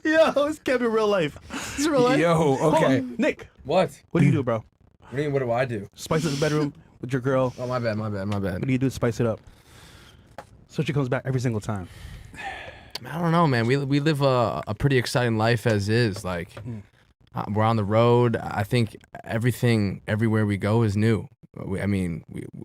Yo, this can't be real life. This is real life. Yo, okay. Nick, What? what do you do, bro? What do you mean, what do I do? Spice up the bedroom with your girl. Oh, my bad. What do you do to spice it up? So she comes back every single time. I don't know, man. We live a pretty exciting life as is. Like, we're on the road. I think everything, everywhere we go is new. I don't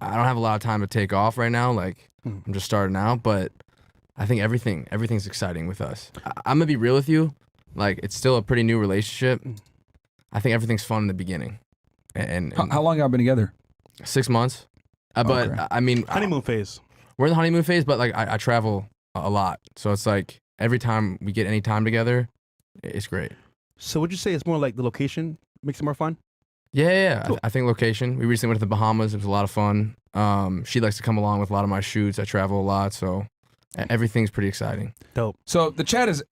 have a lot of time to take off right now. Like, I'm just starting out, but I think everything's exciting with us. I'm gonna be real with you. Like, it's still a pretty new relationship. I think everything's fun in the beginning. And How long y'all been together? 6 months. But Okay. I mean, Honeymoon phase. we're in the honeymoon phase, but like I travel a lot, so it's like every time we get any time together, it's great. So would you say it's more like the location makes it more fun? Yeah. Cool. I think location. We recently went to the Bahamas. It was a lot of fun. She likes to come along with a lot of my shoots. I travel a lot, so everything's pretty exciting. Dope. So the chat is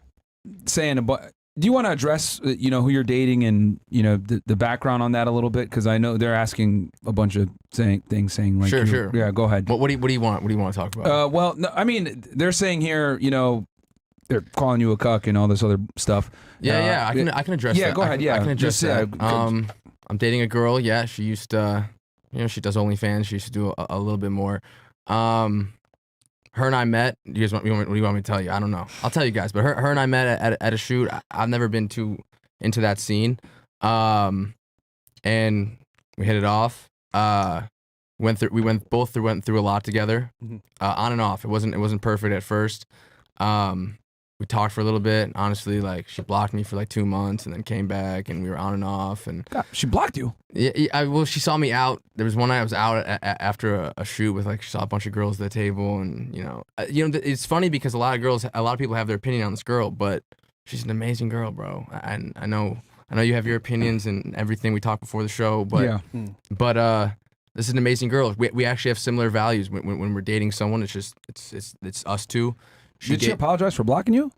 saying about. Do you want to address, who you're dating and the background on that a little bit? Because I know they're asking a bunch of things, saying like, Sure. Yeah, go ahead. What do you want? What do you want to talk about? Well, no, I mean, they're saying here, they're calling you a cuck and all this other stuff. Yeah. I can address that. Yeah, go ahead. I can address that. I'm dating a girl. Yeah, she used to, she does OnlyFans. She used to do a little bit more. Her and I met. What do you want me to tell you? I don't know. I'll tell you guys. But her and I met at a shoot. I've never been too into that scene. And we hit it off. We went through a lot together. On and off. It wasn't perfect at first. We talked for a little bit. Honestly, like, she blocked me for like 2 months and then came back, and we were on and off. And God, she blocked you. Yeah, well, she saw me out. There was one night I was out after a shoot with, like, she saw a bunch of girls at the table, and it's funny because a lot of people have their opinion on this girl, but she's an amazing girl, bro. And I know you have your opinions and everything. We talked before the show, but this is an amazing girl. We actually have similar values when we're dating someone. It's us two. Did she apologize for blocking you?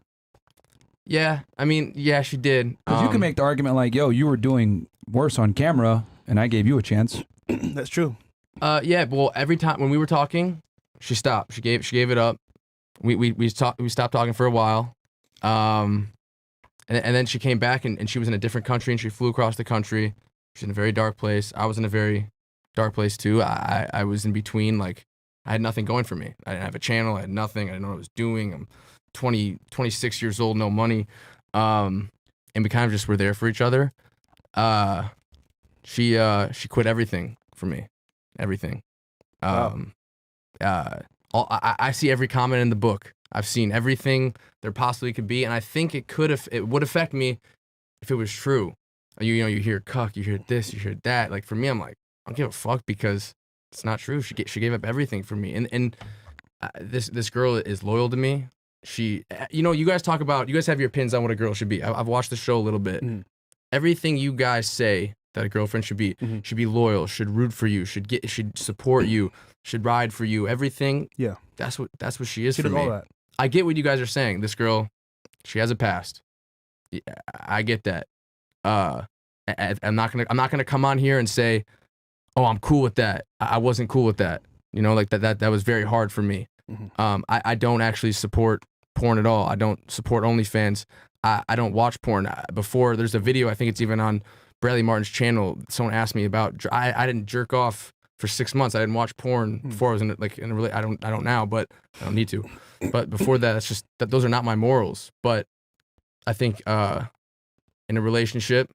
Yeah, I mean, yeah, she did. Because you can make the argument like, yo, you were doing worse on camera, and I gave you a chance. That's true. Yeah, well, every time when we were talking, she stopped. She gave it up. We stopped talking for a while. And then she came back, and she was in a different country, and she flew across the country. She's in a very dark place. I was in a very dark place too. I was in between, like, I had nothing going for me. I didn't have a channel. I had nothing. I didn't know what I was doing. I'm 26 years old, no money. And we kind of just were there for each other. She quit everything for me. Everything. I see every comment in the book. I've seen everything there possibly could be, and I think it would affect me if it was true. You hear cuck, you hear this, you hear that. Like, for me, I'm like, I don't give a fuck because it's not true. She gave up everything for me, and this girl is loyal to me. She, you guys have your opinions on what a girl should be. I've watched the show a little bit. Everything you guys say that a girlfriend should be loyal, should root for you, should support you, should ride for you. Everything. Yeah, that's what she is for me. All that. I get what you guys are saying. This girl, she has a past. Yeah, I get that. I'm not gonna come on here and say, oh, I'm cool with that. I wasn't cool with that. Like that was very hard for me. I don't actually support porn at all. I don't support OnlyFans. I don't watch porn. Before, there's a video, I think it's even on Bradley Martin's channel. Someone asked me about. I didn't jerk off for 6 months. I didn't watch porn before I was in a really. I don't now, but I don't need to. But before that, it's just that those are not my morals. But I think in a relationship,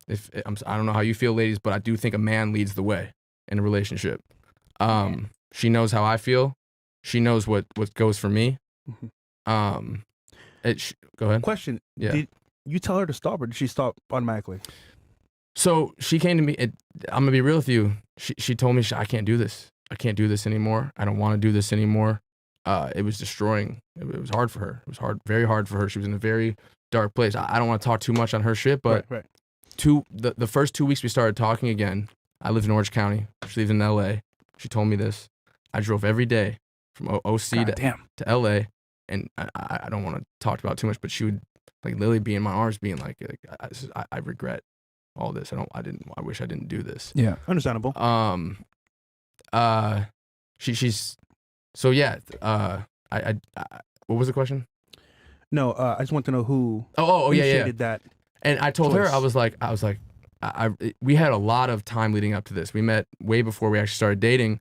I don't know how you feel, ladies, but I do think a man leads the way in a relationship. She knows how I feel. She knows what goes for me. Go ahead. Question. Yeah. Did you tell her to stop, or did she stop automatically? So she came to me. I'm gonna be real with you. She told me, I can't do this. I can't do this anymore. I don't want to do this anymore. It was destroying. It was hard for her. It was very hard for her. She was in a very dark place. I don't want to talk too much on her shit, but right. The first 2 weeks we started talking again. I lived in Orange County. She lived in LA. She told me this. I drove every day from OC to LA, and I don't want to talk about it too much, but she would like literally be in my arms, being like I regret all this. I wish I didn't do this. Yeah, understandable. She's so yeah. What was the question? No, I just want to know who Oh, yeah. initiated that. And I told her, choice. I was like, we had a lot of time leading up to this. We met way before we actually started dating.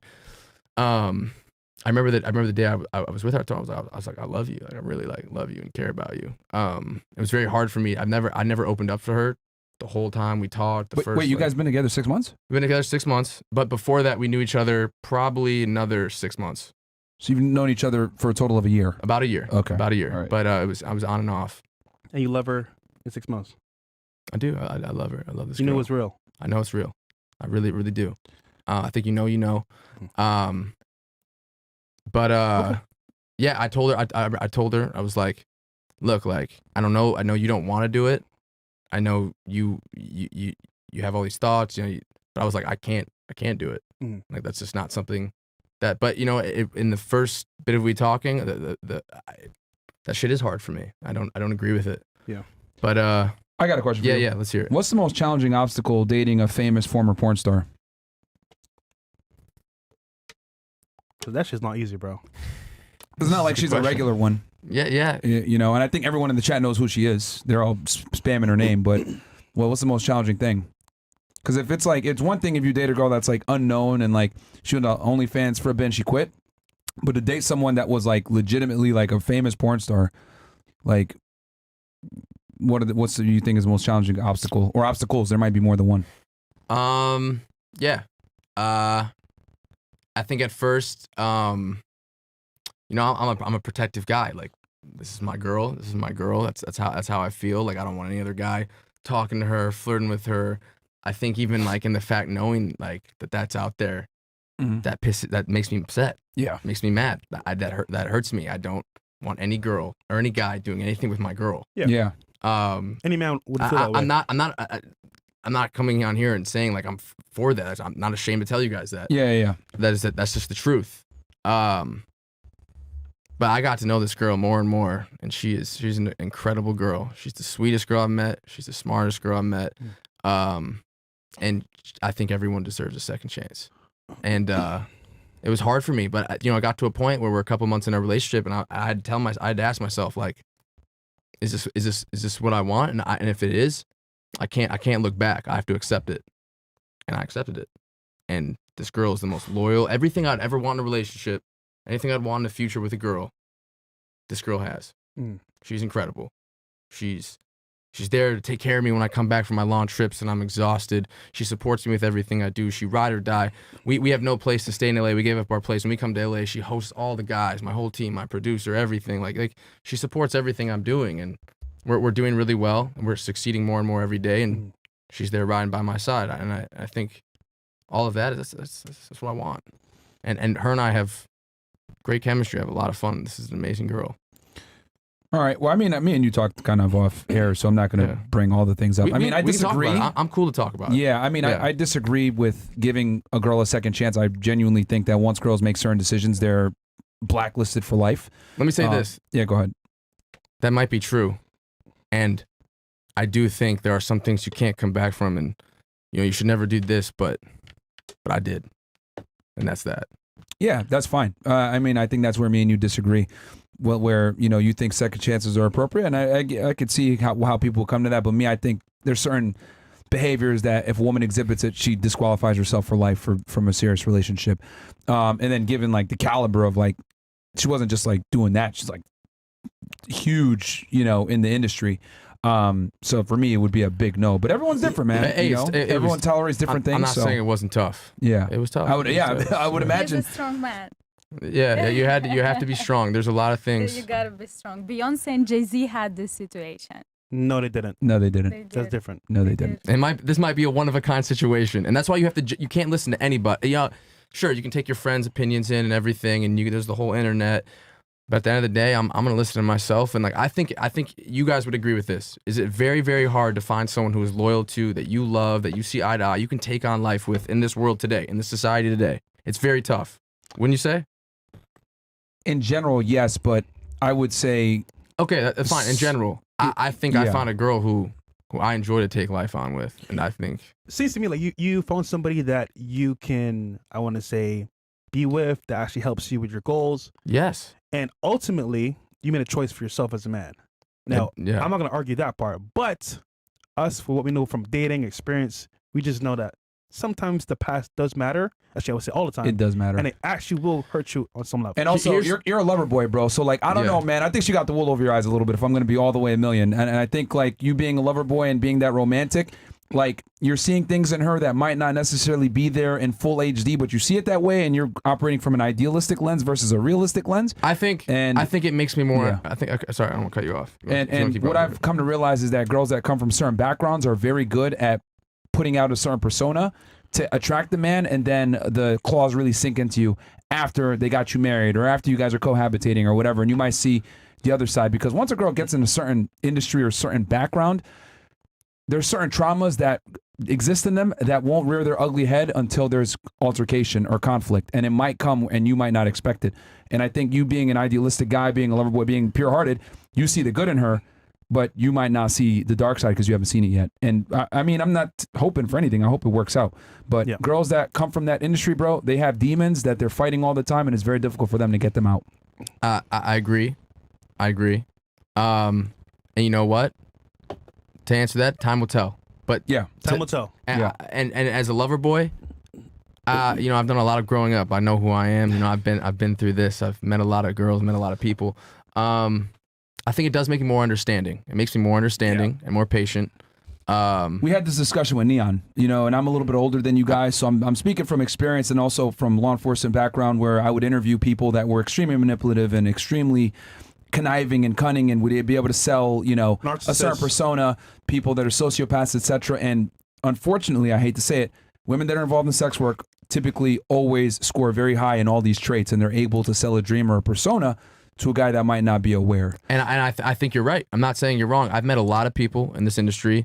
I remember the day I was with her. I was like, I love you. Like, I really love you and care about you. It was very hard for me. I never opened up for her the whole time we talked. Wait, you guys been together 6 months? We've been together 6 months, but before that, we knew each other probably another 6 months. So you've known each other for a total of a year? About a year. Okay. About a year. All right. But I was on and off. And you love her in 6 months. I do. I love her. I love this You girl. knew it was real. I know it's real. I really, really do. I think you know. Okay. Yeah, I told her. I told her. I was like, look, like I don't know. I know you don't want to do it. I know you have all these thoughts. But I was like, I can't do it. Mhm. Like that's just not something that. But in the first bit of we talking, that shit is hard for me. I don't agree with it. Yeah. But I got a question for you. yeah. Let's hear it. What's the most challenging obstacle dating a famous former porn star? Because that shit's not easy, bro. It's not like she's a regular one. Yeah. And I think everyone in the chat knows who she is. They're all spamming her name, but what's the most challenging thing? Because if it's like, it's one thing if you date a girl that's like unknown and like she went to OnlyFans for a bit and she quit, but to date someone that was like legitimately like a famous porn star, like what's you think is the most challenging obstacle or obstacles? There might be more than one. Yeah. I think at first, I'm a protective guy. Like, this is my girl. This is my girl. That's how I feel. Like, I don't want any other guy talking to her, flirting with her. I think even like in the fact knowing like that's out there, that makes me upset. Yeah, makes me mad. That hurts me. I don't want any girl or any guy doing anything with my girl. Yeah. Any man would feel that way. I'm not coming on here and saying like I'm for that. I'm not ashamed to tell you guys that. Yeah. That's just the truth. But I got to know this girl more and more, and she's an incredible girl. She's the sweetest girl I've met. She's the smartest girl I've met. And I think everyone deserves a second chance. And it was hard for me, but I got to a point where we're a couple months in a relationship, and I had to ask myself like, is this what I want? And if it is, I can't look back. I have to accept it. And I accepted it. And this girl is the most loyal. Everything I'd ever want in a relationship, anything I'd want in the future with a girl, this girl has. She's incredible. She's there to take care of me when I come back from my long trips and I'm exhausted. She supports me with everything I do. She ride or die. We have no place to stay in LA. We gave up our place. When we come to LA, she hosts all the guys, my whole team, my producer, everything. Like she supports everything I'm doing, and we're doing really well, and we're succeeding more and more every day, and she's there riding by my side. And I think all of that, that's what I want. And her and I have great chemistry. I have a lot of fun. This is an amazing girl. All right. Well, I mean, me and you talked kind of off air, so I'm not going to bring all the things up. I disagree. I'm cool to talk about it. Yeah, I disagree with giving a girl a second chance. I genuinely think that once girls make certain decisions, they're blacklisted for life. Let me say this. Yeah, go ahead. That might be true. And I do think there are some things you can't come back from, and you should never do this, but I did. And that's that. Yeah, that's fine. I think that's where me and you disagree. Well, where you think second chances are appropriate, and I could see how people come to that. But me, I think there's certain behaviors that if a woman exhibits it, she disqualifies herself for life from a serious relationship. And then given like the caliber of like, she wasn't just like doing that. She's like huge, in the industry. So for me, it would be a big no. But everyone's different, man. Everyone tolerates different things. I'm not saying it wasn't tough. Yeah, it was tough. I would imagine. He's a strong man. Yeah, you have to be strong. There's a lot of things. You gotta be strong. Beyonce and Jay-Z had this situation. No, they didn't. That's different. No, they didn't. This might be a one-of-a-kind situation, and that's why you can't listen to anybody. Sure, you can take your friends' opinions in and everything, and there's the whole internet. But at the end of the day, I'm gonna listen to myself, and like I think you guys would agree with this. Is it very, very hard to find someone who is loyal to, that you love, that you see eye to eye, you can take on life with in this world today, in this society today? It's very tough, wouldn't you say? In general, yes, but I would say okay, that's fine. In general, I think I found a girl who I enjoy to take life on with, and I think seems to me like you found somebody that you can, I want to say, be with, that actually helps you with your goals. Yes. And ultimately, you made a choice for yourself as a man. Now, Yeah. I'm not going to argue that part, but us, for what we know from dating experience, we just know that sometimes the past does matter. Actually, I would say all the time. It does matter. And it actually will hurt you on some level. And also, Here's- you're a lover boy, bro. So, like, I don't know, man. I think she got the wool over your eyes a little bit if I'm going to be all the way a million. And I think, like, you being a lover boy and being that romantic, like, you're seeing things in her that might not necessarily be there in full HD, but you see it that way and you're operating from an idealistic lens versus a realistic lens. I think it makes me more. Yeah. I think. Okay, sorry, I don't want to cut you off. And what I've come to realize is that girls that come from certain backgrounds are very good at putting out a certain persona to attract the man, and then the claws really sink into you after they got you married or after you guys are cohabitating or whatever, and you might see the other side. Because once a girl gets in a certain industry or certain background, there's certain traumas that exist in them that won't rear their ugly head until there's altercation or conflict, and it might come and you might not expect it. And I think you being an idealistic guy, being a lover boy, being pure-hearted, you see the good in her, but you might not see the dark side because you haven't seen it yet. And I mean, I'm not hoping for anything. I hope it works out. But girls that come from that industry, bro, they have demons that they're fighting all the time, and it's very difficult for them to get them out. I agree. And you know what? To answer that, time will tell. But yeah, time will tell. And as a lover boy, you know, I've done a lot of growing up. I know who I am. You know, I've been through this. I've met a lot of girls, met a lot of people. I think it does make me more understanding. It makes me more understanding and more patient. We had this discussion with Neon, you know, and I'm a little bit older than you guys, so I'm speaking from experience and also from law enforcement background, where I would interview people that were extremely manipulative and extremely conniving and cunning, and would be able to sell, you know, a certain persona, people that are sociopaths, etc. And unfortunately, I hate to say it, women that are involved in sex work typically always score very high in all these traits, and they're able to sell a dream or a persona to a guy that might not be aware. And I think you're right. I'm not saying you're wrong. I've met a lot of people in this industry.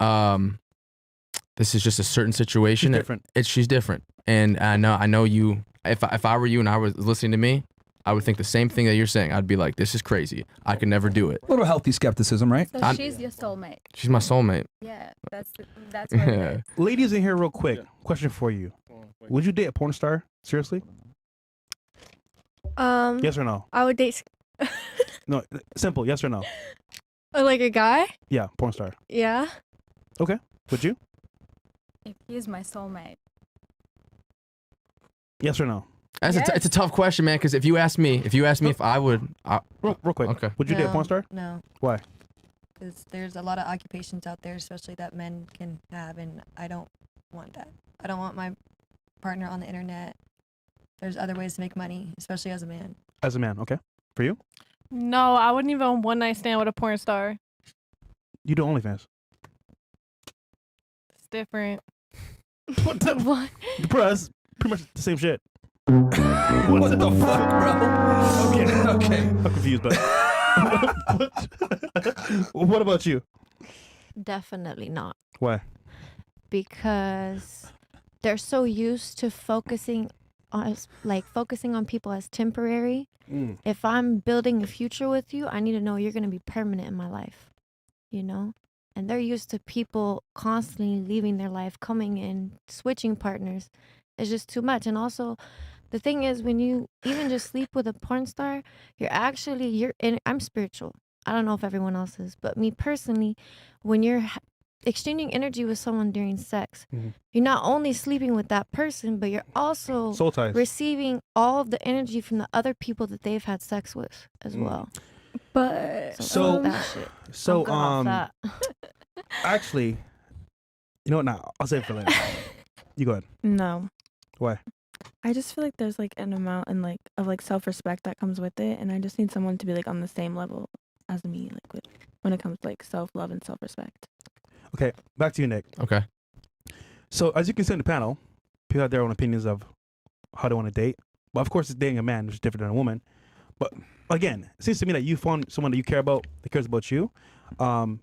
This is just a certain situation. She's different. She's different. And I know you. If I were you and I was listening to me, I would think the same thing that you're saying. I'd be like, this is crazy. I could never do it. A little healthy skepticism, right? So she's your soulmate. She's my soulmate. Yeah, that's what it is. Ladies in here, real quick, question for you. Would you date a porn star? Seriously? Yes or no? I would date No, simple. Yes or no? like a guy. Yeah, porn star. Yeah. Okay. Would you? If he's my soulmate. Yes or no? It's a tough question, man. Because if you ask me if I would, real quick. Okay. Would you date a porn star? No. Why? Because there's a lot of occupations out there, especially that men can have, and I don't want that. I don't want my partner on the internet. There's other ways to make money, especially as a man. As a man, okay. For you? No, I wouldn't even one night stand with a porn star. You do OnlyFans. It's different. What the? What? Bro, that's pretty much the same shit. What the fuck, bro? Okay. I'm confused, but what about you? Definitely not. Why? Because they're so used to focusing on people as temporary. If I'm building a future with you, I need to know you're going to be permanent in my life, you know? And they're used to people constantly leaving their life, coming in, switching partners. It's just too much. And also, the thing is, when you even just sleep with a porn star, I'm spiritual. I don't know if everyone else is, but me personally, when you're exchanging energy with someone during sex, you're not only sleeping with that person, but you're also Soul ties. receiving all of the energy from the other people that they've had sex with as well. But So- that shit. So, I'm good off that. actually, you know what? Now I'll say it for later. You go ahead. No. Why? I just feel like there's like an amount and like of like self-respect that comes with it, and I just need someone to be like on the same level as me, like when it comes to like self-love and self-respect. Okay, back to you, Nick. Okay. So, as you can see in the panel, people have their own opinions of how they want to date. But of course, it's dating a man, which is different than a woman. But again, it seems to me that you found someone that you care about, that cares about you. And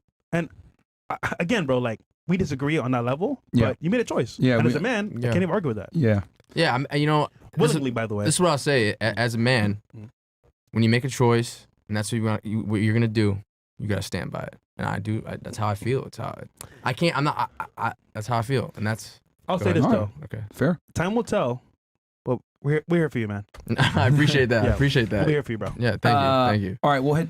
again, bro, like, we disagree on that level, but you made a choice. Yeah, and as a man, I can't even argue with that. Yeah. Yeah, you know, Willingly, by the way. this is what I'll say. As a man, when you make a choice and that's what you're gonna do, you gotta stand by it. And I do. That's how I feel. It's how I can't. I'm not. That's how I feel, and that's. I'll go say ahead. this though. Okay. Fair. Time will tell. But we're here for you, man. I appreciate that. I Yeah. appreciate that. We're here for you, bro. Yeah. Thank you. Thank you. All right, we'll hit